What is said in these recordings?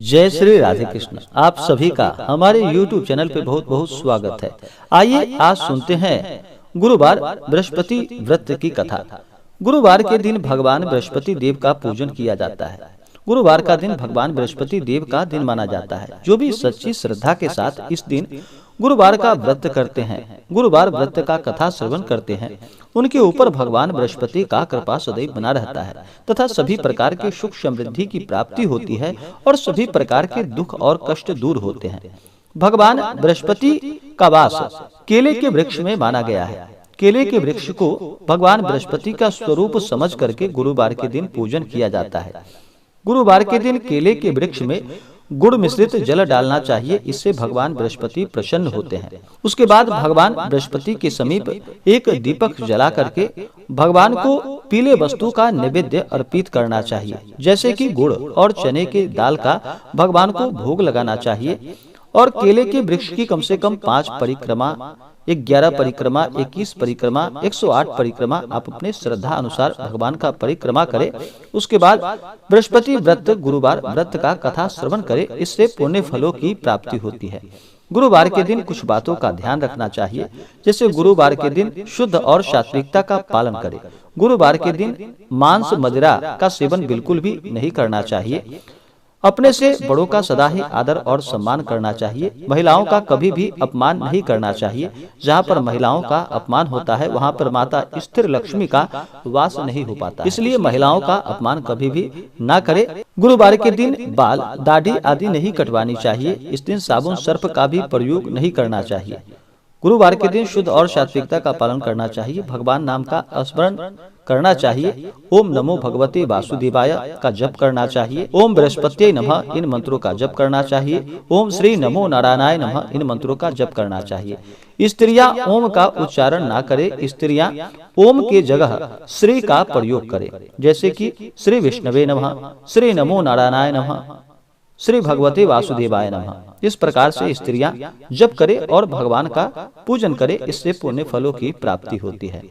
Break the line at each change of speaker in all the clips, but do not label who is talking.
जय श्री राधे कृष्ण। आप सभी का हमारे YouTube चैनल पे बहुत बहुत स्वागत है। आइए आज सुनते हैं गुरुवार बृहस्पति व्रत की कथा। गुरुवार के दिन भगवान बृहस्पति देव का पूजन किया जाता है। गुरुवार का दिन भगवान बृहस्पति देव का दिन माना जाता है। जो भी सच्ची श्रद्धा के साथ इस दिन गुरुवार का व्रत करते हैं, गुरुवार व्रत का कथा श्रवण करते हैं, उनके ऊपर भगवान बृहस्पति का कृपा सदैव बना रहता है तथा सभी प्रकार के सुख समृद्धि की प्राप्ति होती है और सभी प्रकार के दुख और कष्ट दूर होते हैं। भगवान बृहस्पति का वास केले के वृक्ष में माना गया है। केले के वृक्ष को भगवान बृहस्पति का स्वरूप समझ करके गुरुवार के दिन पूजन किया जाता है। गुरुवार के दिन केले के वृक्ष में गुड़ मिश्रित जल डालना चाहिए, इससे भगवान बृहस्पति प्रसन्न होते हैं। उसके बाद भगवान बृहस्पति के समीप एक दीपक जला करके भगवान को पीले वस्तु का नैवेद्य अर्पित करना चाहिए, जैसे कि गुड़ और चने के दाल का भगवान को भोग लगाना चाहिए। और केले के वृक्ष की कम से कम 5 परिक्रमा, 11 परिक्रमा, 21 परिक्रमा, 108 परिक्रमा आप अपने श्रद्धा अनुसार भगवान का परिक्रमा करें। उसके बाद बृहस्पति व्रत गुरुवार व्रत का कथा श्रवण करें, इससे पुण्य फलों की प्राप्ति होती है। गुरुवार के दिन कुछ बातों का ध्यान रखना चाहिए, जैसे गुरुवार के दिन शुद्ध और सात्विकता का पालन करें। गुरुवार के दिन मांस मदिरा का सेवन बिल्कुल भी नहीं करना चाहिए। अपने से बड़ों का सदा ही आदर और सम्मान करना चाहिए। महिलाओं का कभी भी अपमान नहीं करना चाहिए। जहाँ पर महिलाओं का अपमान होता है वहाँ पर माता स्थिर लक्ष्मी का वास नहीं हो पाता, इसलिए महिलाओं का अपमान कभी भी ना करे। गुरुवार के दिन बाल, दाढ़ी आदि नहीं कटवानी चाहिए। इस दिन साबुन सर्फ का भी प्रयोग नहीं करना चाहिए। गुरुवार के दिन शुद्ध और सात्विकता का पालन करना चाहिए। भगवान नाम का स्मरण करना चाहिए। ओम नमो भगवते वासुदेवाय का जप करना चाहिए। ओम बृहस्पति नमः इन मंत्रों का जप करना चाहिए। ओम श्री नमो नारायणाय नमः इन मंत्रों का जप करना चाहिए। स्त्रियां ओम का उच्चारण ना करें। स्त्रियां ओम के जगह श्री का प्रयोग करें, जैसे कि श्री विष्णवे नमः, श्री नमो नारायणाय नमः, श्री भगवते वासुदेवाय नमः। इस प्रकार से स्त्रियां जप करें और भगवान का पूजन करें, इससे पुण्य फलों की प्राप्ति होती है।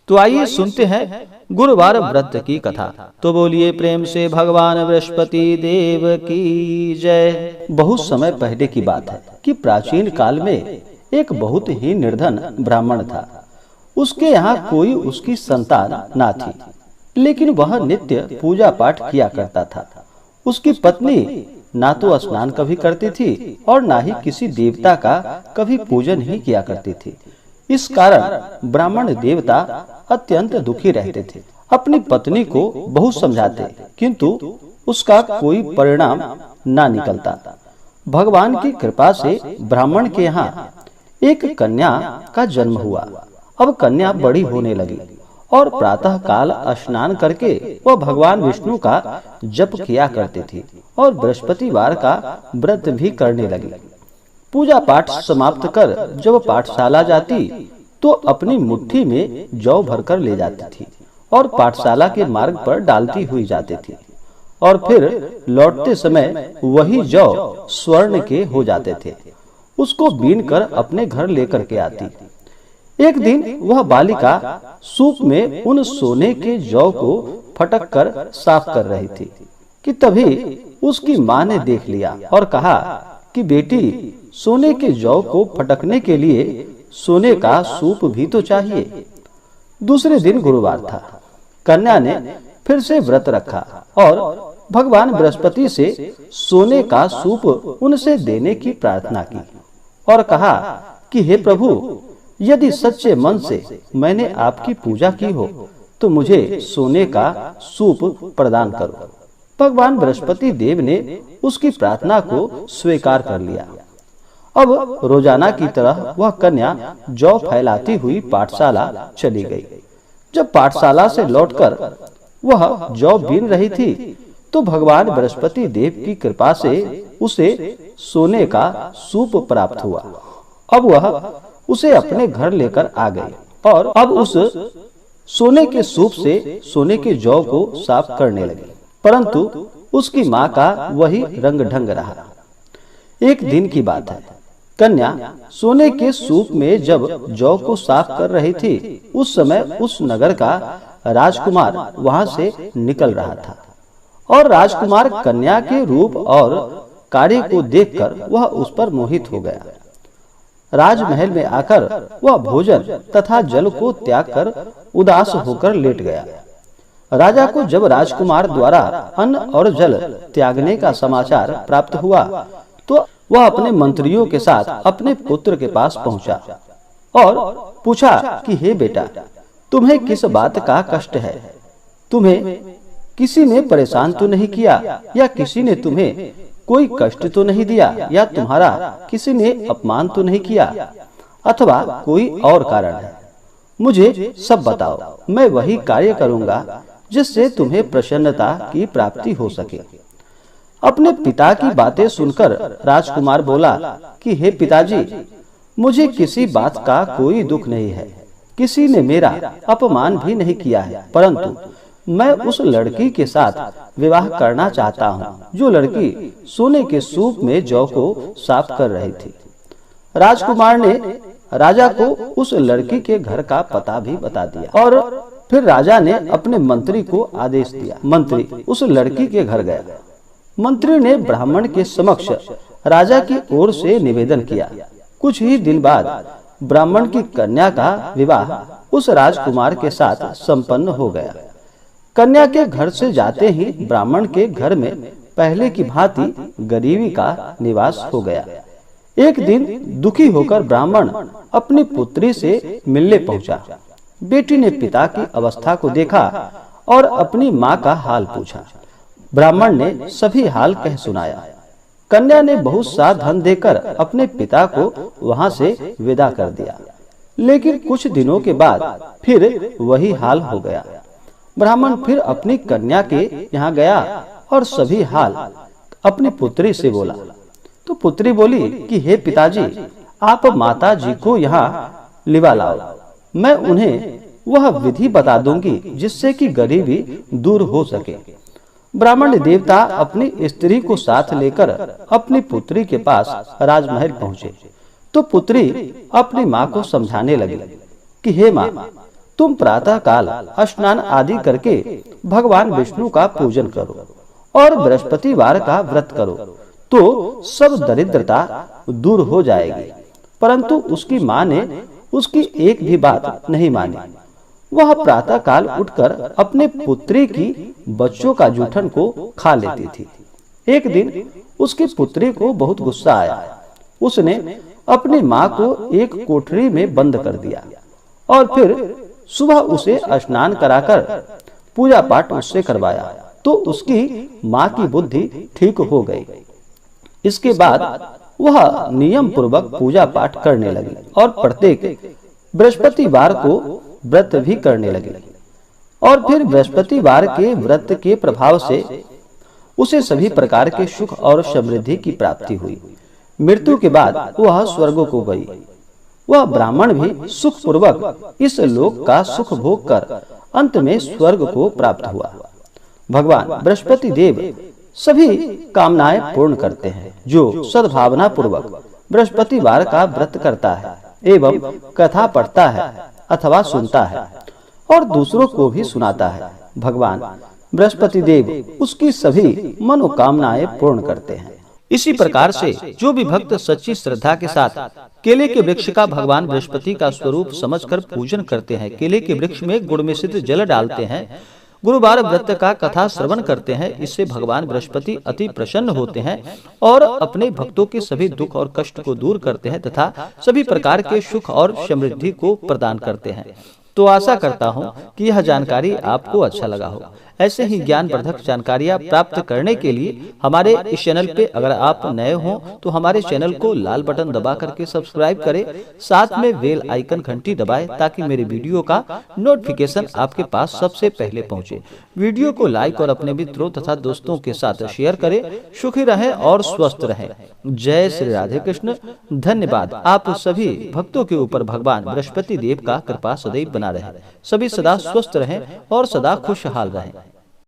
तो आइए सुनते हैं गुरुवार व्रत की कथा। तो बोलिए प्रेम से भगवान बृहस्पति देव की जय। बहुत समय पहले की बात है कि प्राचीन काल में एक बहुत ही निर्धन ब्राह्मण था। उसके यहाँ कोई उसकी संतान ना थी, लेकिन वह नित्य पूजा पाठ किया करता था। उसकी पत्नी ना तो स्नान कभी करती थी और ना ही किसी देवता का कभी पूजन ही किया करती थी। इस कारण ब्राह्मण देवता अत्यंत दुखी रहते थे। अपनी पत्नी को बहुत समझाते, किंतु उसका कोई परिणाम ना निकलता। भगवान की कृपा से ब्राह्मण के यहाँ एक कन्या का जन्म हुआ। अब कन्या बड़ी होने लगी और प्रातः काल स्नान करके वह भगवान विष्णु का जप किया करती थी और बृहस्पतिवार का व्रत भी करने लगी। पूजा पाठ समाप्त कर जब पाठशाला जाती तो अपनी मुट्ठी में जौ भरकर ले जाती थी और पाठशाला के मार्ग पर डालती हुई जाती थी और फिर लौटते समय वही जौ स्वर्ण के हो जाते थे। उसको बीन कर अपने घर लेकर के आती। एक दिन वह बालिका सूप में उन सोने के जौ को फटक कर साफ कर रही थी कि तभी उसकी माँ ने देख लिया और कहा कि बेटी, सोने के जौ को फटकने के लिए सोने का सूप भी तो चाहिए। दूसरे दिन गुरुवार था। कन्या ने फिर से व्रत रखा और भगवान बृहस्पति से सोने का सूप उनसे देने की प्रार्थना की और कहा कि हे प्रभु, यदि सच्चे मन से मैंने आपकी पूजा की हो तो मुझे सोने का सूप प्रदान करो। भगवान बृहस्पति देव ने उसकी प्रार्थना को स्वीकार कर लिया। अब रोजाना की तरह वह कन्या जौ फैलाती हुई पाठशाला चली गई। जब पाठशाला से लौटकर वह जौ बीन रही थी तो भगवान बृहस्पति देव की कृपा से उसे सोने का सूप प्राप्त हुआ। अब वह उसे अपने घर लेकर आ गई और अब उस सोने के सूप से सोने के जौ को साफ करने लगी, परंतु उसकी माँ का वही रंग ढंग रहा। एक दिन की बात है, कन्या सोने के सूप में जब जौ को साफ कर रही थी, उस समय उस नगर का राजकुमार वहां से निकल रहा था और राजकुमार कन्या के रूप और कार्य को देखकर वह उस पर मोहित हो गया। राजमहल में आकर वह भोजन तथा जल को त्याग कर उदास होकर लेट गया। राजा को जब राजकुमार द्वारा अन्न और जल त्यागने का समाचार प्राप्त हुआ तो वह अपने मंत्रियों के साथ अपने पुत्र के पास पहुंचा और पूछा कि हे बेटा, तुम्हें किस बात का कष्ट है? तुम्हें किसी ने परेशान तो नहीं किया, या किसी ने तुम्हें कोई कष्ट तो नहीं दिया, या तुम्हारा किसी ने अपमान तो नहीं किया, अथवा कोई और कारण है? मुझे सब बताओ, मैं वही कार्य करूंगा जिससे तुम्हें प्रसन्नता की प्राप्ति हो सके। अपने पिता की बातें सुनकर राजकुमार बोला कि हे पिताजी, मुझे किसी बात का कोई दुख नहीं है। किसी ने मेरा अपमान भी नहीं किया है, परंतु मैं उस लड़की के साथ विवाह करना चाहता हूँ जो लड़की सोने के सूप में जौ को साफ कर रही थी। राजकुमार ने राजा को उस लड़की के घर का पता भी बता दिया और फिर राजा ने अपने मंत्री को आदेश दिया। मंत्री उस लड़की के घर गया। मंत्री ने ब्राह्मण के समक्ष राजा की ओर से निवेदन किया। कुछ ही दिन बाद ब्राह्मण की कन्या का विवाह उस राजकुमार के साथ संपन्न हो गया। कन्या के घर से जाते ही ब्राह्मण के घर में पहले की भांति गरीबी का निवास हो गया। एक दिन दुखी होकर ब्राह्मण अपनी पुत्री से मिलने पहुंचा। बेटी ने पिता की अवस्था को देखा और अपनी माँ का हाल पूछा। ब्राह्मण ने सभी हाल कह सुनाया। कन्या ने बहुत सा धन देकर अपने पिता को वहां से विदा कर दिया। लेकिन कुछ दिनों के बाद फिर वही हाल हो गया। ब्राह्मण फिर अपनी कन्या के यहाँ गया और सभी हाल अपनी पुत्री से बोला। तो पुत्री बोली कि हे पिताजी, आप माता जी को यहाँ लिवा लाओ। मैं उन्हें वह विधि बता दूंगी जिससे कि गरीबी दूर हो सके। ब्राह्मण देवता अपनी स्त्री को साथ लेकर अपनी पुत्री के पास राजमहल पहुँचे तो पुत्री अपनी माँ को समझाने लगी कि हे माँ, तुम प्रातः काल स्नान आदि करके भगवान विष्णु का पूजन करो और बृहस्पतिवार का व्रत करो तो सब दरिद्रता दूर हो जाएगी। परंतु उसकी माँ ने उसकी एक भी बात नहीं मानी। वह प्रातः काल उठकर अपने पुत्री की बच्चों का जूठन को खा लेती थी। एक दिन उसकी पुत्री को बहुत गुस्सा आया। उसने अपनी माँ को एक कोठरी में बंद कर दिया और फिर सुबह उसे स्नान कराकर पूजा पाठ उससे करवाया तो उसकी माँ की बुद्धि ठीक हो गई। इसके बाद वह नियम पूर्वक पूजा पाठ करने लगी और प्रत्येक बृहस्पतिवार को व्रत भी करने लगी। और फिर बृहस्पतिवार के व्रत के प्रभाव से उसे सभी प्रकार के सुख और समृद्धि की प्राप्ति हुई। मृत्यु के बाद वह स्वर्ग को गई। वह ब्राह्मण भी सुख पूर्वक इस लोक का सुख भोग कर अंत में स्वर्ग को प्राप्त हुआ। भगवान बृहस्पति देव सभी कामनाएं पूर्ण करते हैं जो सद्भावना पूर्वक बृहस्पतिवार का व्रत करता है एवं कथा पढ़ता है अथवा सुनता है और दूसरों को भी सुनाता है। भगवान बृहस्पति देव उसकी सभी मनोकामनाएं पूर्ण करते हैं। इसी प्रकार से जो भी भक्त सच्ची श्रद्धा के साथ केले के वृक्ष का भगवान बृहस्पति का स्वरूप समझकर पूजन करते हैं, केले के वृक्ष में गुड़ मिश्रित जल डालते हैं, गुरुवार व्रत का कथा श्रवण करते हैं, इससे भगवान बृहस्पति अति प्रसन्न होते हैं और अपने भक्तों के सभी दुख और कष्ट को दूर करते हैं तथा सभी प्रकार के सुख और समृद्धि को प्रदान करते हैं। तो आशा करता हूं कि यह जानकारी आपको अच्छा लगा हो। ऐसे ही ज्ञानवर्धक जानकारियां प्राप्त करने के लिए हमारे इस चैनल पे अगर आप नए हो तो हमारे चैनल को लाल बटन दबा करके सब्सक्राइब करें, साथ में बेल आइकन घंटी दबाएं ताकि मेरे वीडियो का नोटिफिकेशन आपके पास सबसे पहले पहुंचे। वीडियो को लाइक और अपने मित्रों तथा दोस्तों के साथ शेयर करें। सुखी रहें और स्वस्थ रहें। जय श्री राधे कृष्ण। धन्यवाद। आप सभी भक्तों के ऊपर भगवान बृहस्पति देव का कृपा सदैव बना रहे। सभी सदा स्वस्थ रहें और सदा खुशहाल रहें।